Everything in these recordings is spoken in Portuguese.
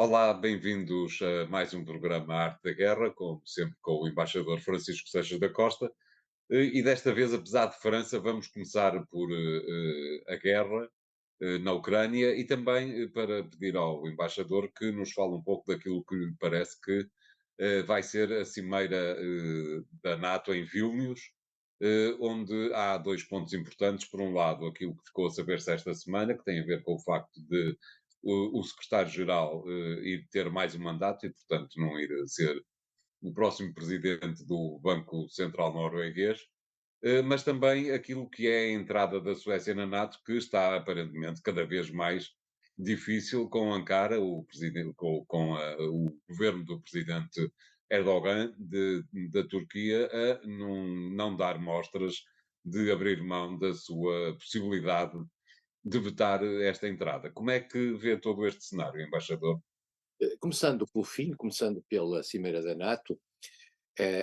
Olá, bem-vindos a mais um programa Arte da Guerra, como sempre com o embaixador Francisco Seixas da Costa. E desta vez, apesar de França, vamos começar por a guerra na Ucrânia e também para pedir ao embaixador que nos fale um pouco daquilo que lhe parece que vai ser a cimeira da NATO em Vilnius, onde há dois pontos importantes. Por um lado, aquilo que ficou a saber-se esta semana, que tem a ver com o facto de o secretário-geral ir ter mais um mandato e, portanto, não ir ser o próximo presidente do Banco Central Norueguês, mas também aquilo que é a entrada da Suécia na NATO, que está aparentemente cada vez mais difícil com Ankara, o, presidente, o governo do presidente Erdogan da Turquia a não dar mostras de abrir mão da sua possibilidade de vetar esta entrada. Como é que vê todo este cenário, embaixador? Começando pelo fim, começando pela Cimeira da NATO,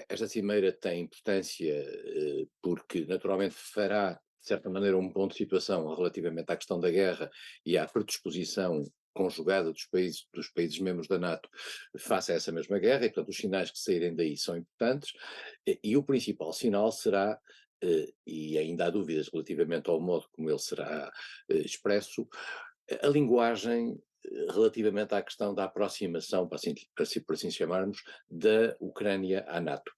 esta Cimeira tem importância porque naturalmente fará, de certa maneira, um ponto de situação relativamente à questão da guerra e à predisposição conjugada dos países membros da NATO face a essa mesma guerra, e portanto os sinais que saírem daí são importantes, e o principal sinal será, e ainda há dúvidas relativamente ao modo como ele será expresso, a linguagem relativamente à questão da aproximação, por assim chamarmos, da Ucrânia à NATO.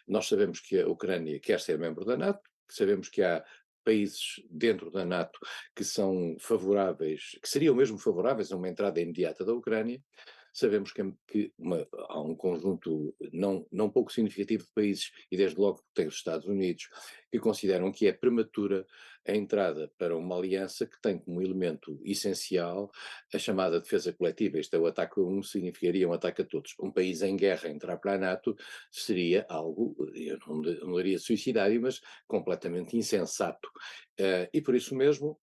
Nós sabemos que a Ucrânia quer ser membro da NATO, sabemos que há países dentro da NATO que são favoráveis, que seriam mesmo favoráveis a uma entrada imediata da Ucrânia. Sabemos que há um conjunto não pouco significativo de países, e desde logo tem os Estados Unidos, que consideram que é prematura a entrada para uma aliança que tem como elemento essencial a chamada defesa coletiva. Isto é, o ataque a um significaria um ataque a todos. Um país em guerra entrar para a NATO seria algo, eu não diria suicidário, mas completamente insensato. E por isso mesmo,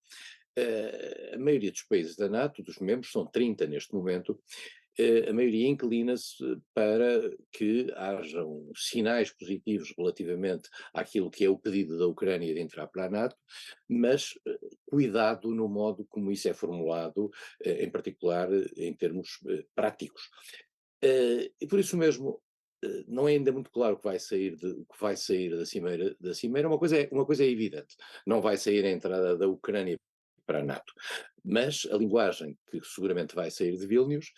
a maioria dos países da NATO, dos membros, são 30 neste momento, a maioria inclina-se para que hajam sinais positivos relativamente àquilo que é o pedido da Ucrânia de entrar para a NATO, mas cuidado no modo como isso é formulado, em particular em termos práticos. E por isso mesmo, não é ainda muito claro o que vai sair da Cimeira. Uma coisa é evidente, não vai sair a entrada da Ucrânia para a NATO. Mas a linguagem que seguramente vai sair de Vilnius,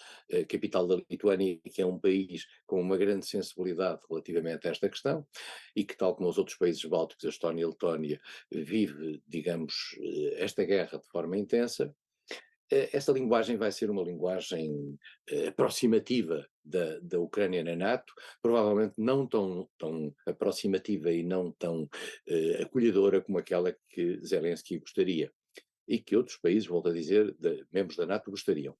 capital da Lituânia, que é um país com uma grande sensibilidade relativamente a esta questão, e que, tal como os outros países bálticos, a Estónia e a Letónia, vive, digamos, esta guerra de forma intensa. Esta linguagem vai ser uma linguagem aproximativa da Ucrânia na NATO, provavelmente não tão aproximativa e não tão acolhedora como aquela que Zelensky gostaria, e que outros países, volto a dizer, membros da NATO gostariam.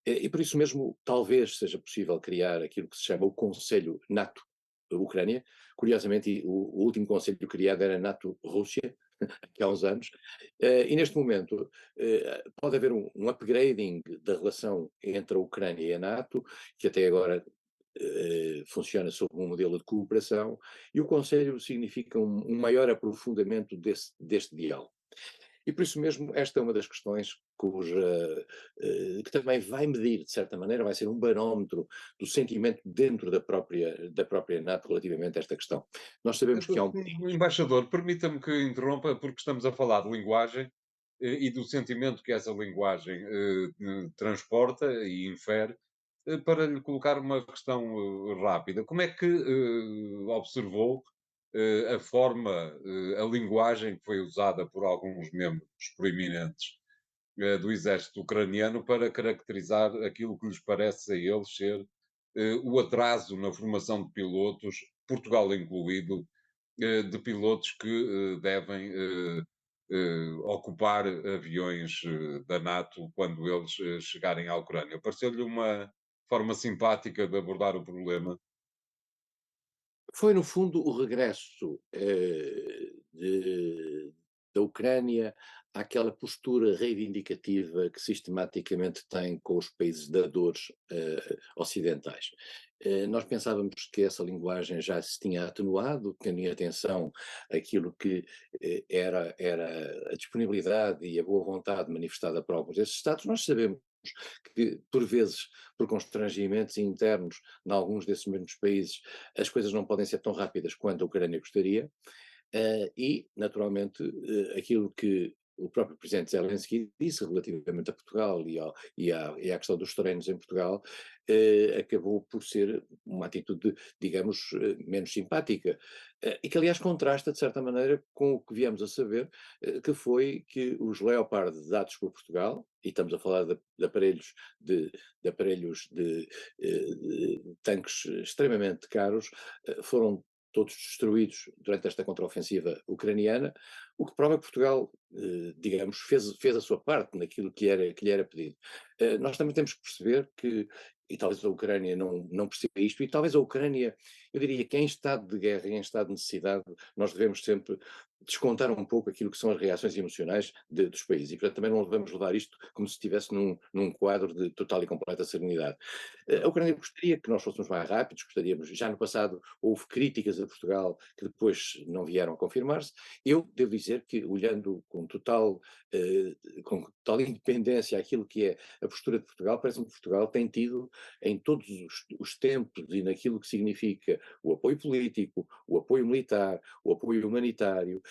E por isso mesmo, talvez seja possível criar aquilo que se chama o Conselho NATO-Ucrânia. Curiosamente, o último conselho criado era NATO-Rússia, aqui há uns anos, e neste momento pode haver um upgrading da relação entre a Ucrânia e a NATO, que até agora funciona sob um modelo de cooperação, e o Conselho significa um maior aprofundamento deste diálogo. E por isso mesmo, esta é uma das questões que também vai medir, de certa maneira, vai ser um barómetro do sentimento dentro da própria NATO relativamente a esta questão. Nós sabemos que há um país. Embaixador, permita-me que interrompa, porque estamos a falar de linguagem e do sentimento que essa linguagem transporta e infere, para lhe colocar uma questão rápida. Como é que observou a forma, a linguagem que foi usada por alguns membros proeminentes do exército ucraniano para caracterizar aquilo que lhes parece a eles ser o atraso na formação de pilotos, Portugal incluído, de pilotos que devem ocupar aviões da NATO quando eles chegarem à Ucrânia. Pareceu-lhe uma forma simpática de abordar o problema? Foi, no fundo, o regresso da Ucrânia àquela postura reivindicativa que sistematicamente tem com os países dadores ocidentais. Nós pensávamos que essa linguagem já se tinha atenuado, tendo em atenção aquilo que era a disponibilidade e a boa vontade manifestada por alguns desses Estados. Nós sabemos que, por vezes, por constrangimentos internos em alguns desses mesmos países, as coisas não podem ser tão rápidas quanto a Ucrânia gostaria, e, naturalmente, aquilo que o próprio presidente Zelensky disse relativamente a Portugal e à questão dos terrenos em Portugal, acabou por ser uma atitude, digamos, menos simpática, e que aliás contrasta, de certa maneira, com o que viemos a saber, que foi que os Leopard dados por Portugal, e estamos a falar de tanques extremamente caros, foram todos destruídos durante esta contraofensiva ucraniana, o que prova que Portugal, digamos, fez a sua parte naquilo que lhe era pedido. Nós também temos que perceber que, e talvez a Ucrânia não perceba isto, e talvez a Ucrânia, eu diria que em estado de guerra e em estado de necessidade, nós devemos sempre descontar um pouco aquilo que são as reações emocionais dos países, e portanto também não devemos levar isto como se estivesse num quadro de total e completa serenidade. A Ucrânia gostaria que nós fôssemos mais rápidos, gostaríamos, já no passado houve críticas a Portugal que depois não vieram a confirmar-se. Eu devo dizer que, olhando com total independência aquilo que é a postura de Portugal, parece-me que Portugal tem tido, em todos os tempos e naquilo que significa o apoio político, o apoio militar, o apoio humanitário,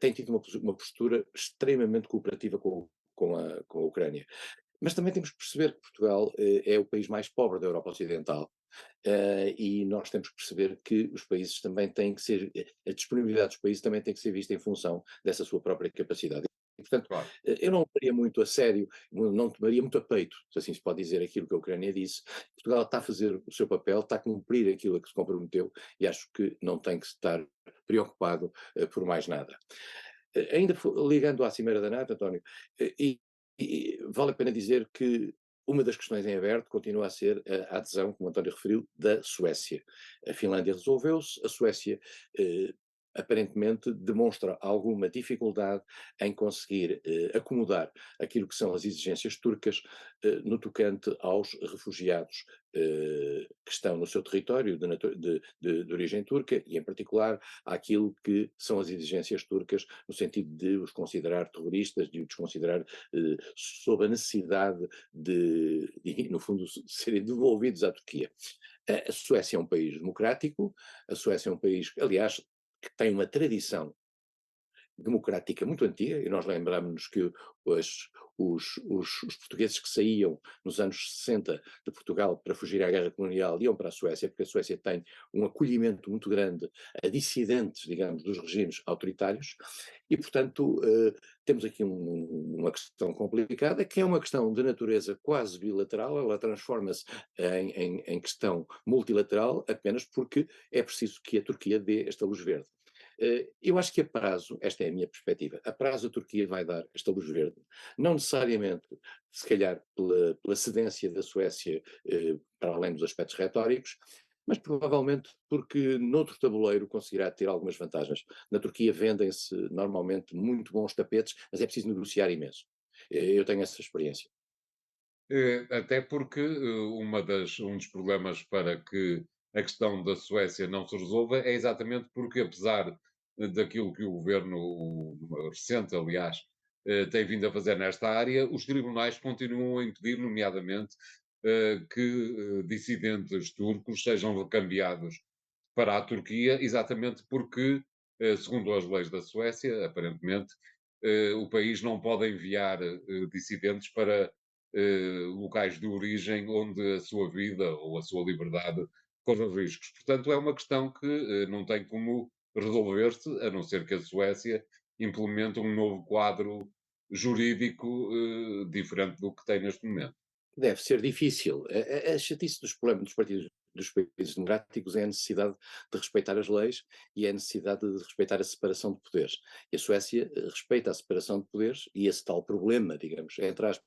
tem tido uma postura extremamente cooperativa com a Ucrânia. Mas também temos que perceber que Portugal é o país mais pobre da Europa Ocidental. E nós temos que perceber que os países também têm que ser, a disponibilidade dos países também tem que ser vista em função dessa sua própria capacidade. E, portanto, Claro. eu não tomaria muito a sério, não tomaria muito a peito, se assim se pode dizer, aquilo que a Ucrânia disse. Portugal está a fazer o seu papel, está a cumprir aquilo a que se comprometeu e acho que não tem que estar preocupado por mais nada. Ainda ligando à Cimeira da NATO, António, vale a pena dizer que uma das questões em aberto continua a ser a adesão, como o António referiu, da Suécia. A Finlândia resolveu-se, a Suécia aparentemente demonstra alguma dificuldade em conseguir acomodar aquilo que são as exigências turcas no tocante aos refugiados que estão no seu território de origem turca e, em particular, àquilo que são as exigências turcas no sentido de os considerar terroristas, de os considerar sob a necessidade no fundo, serem devolvidos à Turquia. A Suécia é um país democrático, a Suécia é um país, aliás, que tem uma tradição democrática muito antiga, e nós lembramos-nos que os portugueses que saíam nos anos 60 de Portugal para fugir à guerra colonial iam para a Suécia, porque a Suécia tem um acolhimento muito grande a dissidentes, digamos, dos regimes autoritários, e portanto temos aqui uma questão complicada, que é uma questão de natureza quase bilateral, ela transforma-se em questão multilateral apenas porque é preciso que a Turquia dê esta luz verde. Eu acho que a prazo, esta é a minha perspectiva, a prazo a Turquia vai dar esta luz verde, não necessariamente, se calhar, pela cedência da Suécia para além dos aspectos retóricos, mas provavelmente porque noutro tabuleiro conseguirá ter algumas vantagens. Na Turquia vendem-se normalmente muito bons tapetes, mas é preciso negociar imenso. Eu tenho essa experiência. Até porque um dos problemas para que a questão da Suécia não se resolva é exatamente porque, apesar daquilo que o governo recente, aliás, tem vindo a fazer nesta área, os tribunais continuam a impedir, nomeadamente, que dissidentes turcos sejam recambiados para a Turquia, exatamente porque, segundo as leis da Suécia, aparentemente, o país não pode enviar dissidentes para locais de origem onde a sua vida ou a sua liberdade corra riscos. Portanto, é uma questão que não tem como resolver-se, a não ser que a Suécia implemente um novo quadro jurídico diferente do que tem neste momento. Deve ser difícil. A chatice dos problemas dos partidos dos países democráticos é a necessidade de respeitar as leis e é a necessidade de respeitar a separação de poderes. E a Suécia respeita a separação de poderes e esse tal problema, digamos, entre aspas,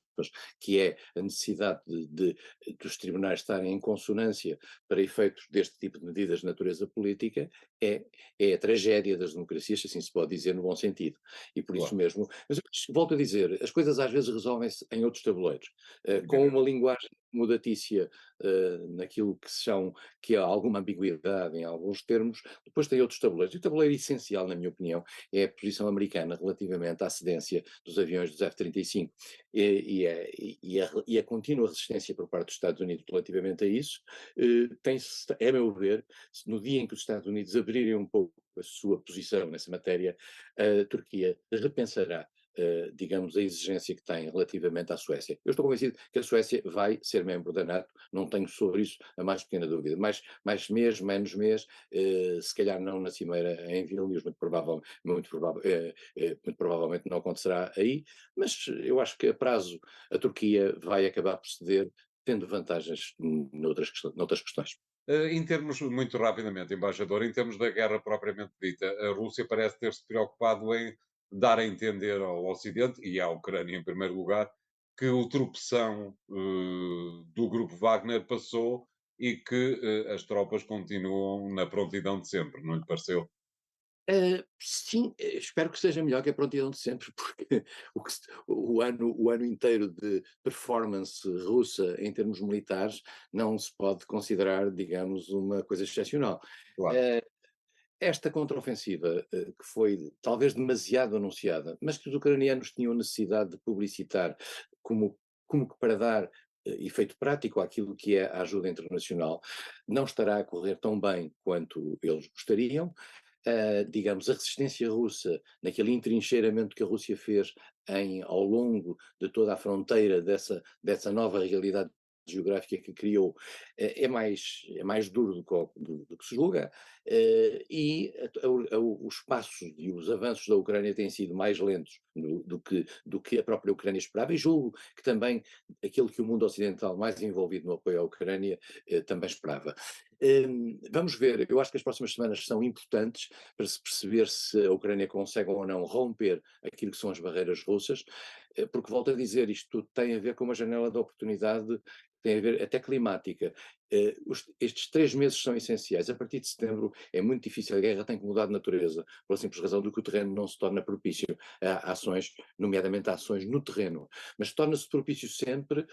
que é a necessidade dos tribunais estarem em consonância para efeitos deste tipo de medidas de natureza política, é, é a tragédia das democracias, se assim se pode dizer, no bom sentido. E por isso Claro, mesmo, mas volto a dizer, as coisas às vezes resolvem-se em outros tabuleiros com uma evidente. linguagem mudatícia naquilo que há alguma ambiguidade em alguns termos, depois tem outros tabuleiros. E o tabuleiro essencial, na minha opinião, é a posição americana relativamente à cedência dos aviões dos F-35 e a contínua resistência por parte dos Estados Unidos relativamente a isso, tem-se, a meu ver, no dia em que os Estados Unidos abrirem um pouco a sua posição nessa matéria, a Turquia repensará digamos, a exigência que tem relativamente à Suécia. Eu estou convencido que a Suécia vai ser membro da NATO, não tenho sobre isso a mais pequena dúvida. Mais mês, menos mês, se calhar não na cimeira em Vilnius, muito provavelmente não acontecerá aí, mas eu acho que a prazo a Turquia vai acabar por ceder, tendo vantagens noutras questões. Em termos, muito rapidamente, embaixador, em termos da guerra propriamente dita, a Rússia parece ter-se preocupado em dar a entender ao Ocidente, e à Ucrânia em primeiro lugar, que o tropeção do grupo Wagner passou e que as tropas continuam na prontidão de sempre, não lhe pareceu? Sim, espero que seja melhor que a prontidão de sempre, porque o ano inteiro de performance russa em termos militares não se pode considerar, digamos, uma coisa excepcional. Claro. Eh, Esta contraofensiva, que foi talvez demasiado anunciada, mas que os ucranianos tinham necessidade de publicitar como, como que para dar efeito prático àquilo que é a ajuda internacional, não estará a correr tão bem quanto eles gostariam. Digamos, a resistência russa, naquele entrincheiramento que a Rússia fez ao longo de toda a fronteira dessa nova realidade geográfica que criou, é mais duro do que se julga, os passos e os avanços da Ucrânia têm sido mais lentos do que a própria Ucrânia esperava, e julgo que também aquilo que o mundo ocidental mais envolvido no apoio à Ucrânia também esperava. Vamos ver, eu acho que as próximas semanas são importantes para se perceber se a Ucrânia consegue ou não romper aquilo que são as barreiras russas, porque volto a dizer, isto tudo tem a ver com uma janela de oportunidade, tem a ver até climática. Estes 3 meses são essenciais. A partir de setembro é muito difícil, a guerra tem que mudar de natureza, pela simples razão de que o terreno não se torna propício a ações, nomeadamente a ações no terreno, mas torna-se propício sempre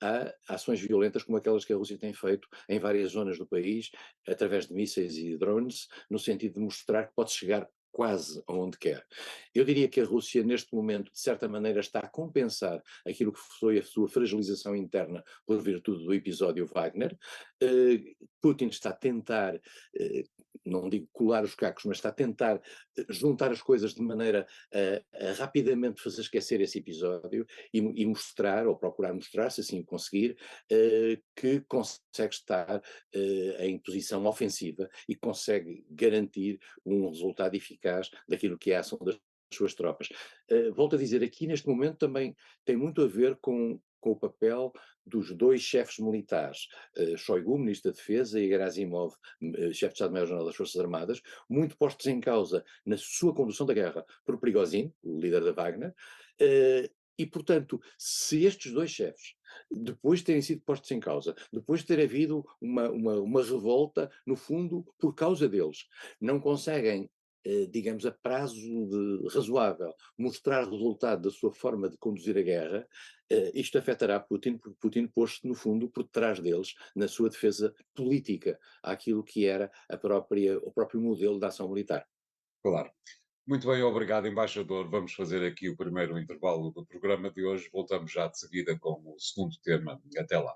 a ações violentas como aquelas que a Rússia tem feito em várias zonas do país, através de mísseis e drones, no sentido de mostrar que pode chegar quase aonde quer. Eu diria que a Rússia, neste momento, de certa maneira, está a compensar aquilo que foi a sua fragilização interna por virtude do episódio Wagner. Putin está a tentar, não digo colar os cacos, mas está a tentar juntar as coisas de maneira a rapidamente fazer esquecer esse episódio e mostrar, ou procurar mostrar, se assim o conseguir, que consegue estar em posição ofensiva e consegue garantir um resultado eficaz daquilo que é a ação das suas tropas. Volto a dizer, aqui neste momento também tem muito a ver com o papel dos dois chefes militares, Shoigu, Ministro da Defesa, e Gerasimov, Chefe de Estado-Maior-General das Forças Armadas, muito postos em causa na sua condução da guerra por Prigozhin, o líder da Wagner, e, portanto, se estes dois chefes, depois de terem sido postos em causa, depois de ter havido uma revolta, no fundo, por causa deles, não conseguem, digamos, a prazo razoável, mostrar resultado da sua forma de conduzir a guerra, isto afetará Putin, porque Putin pôs-se, no fundo, por detrás deles, na sua defesa política, àquilo que era o próprio modelo de ação militar. Claro. Muito bem, obrigado, embaixador. Vamos fazer aqui o primeiro intervalo do programa de hoje. Voltamos já de seguida com o segundo tema. Até lá.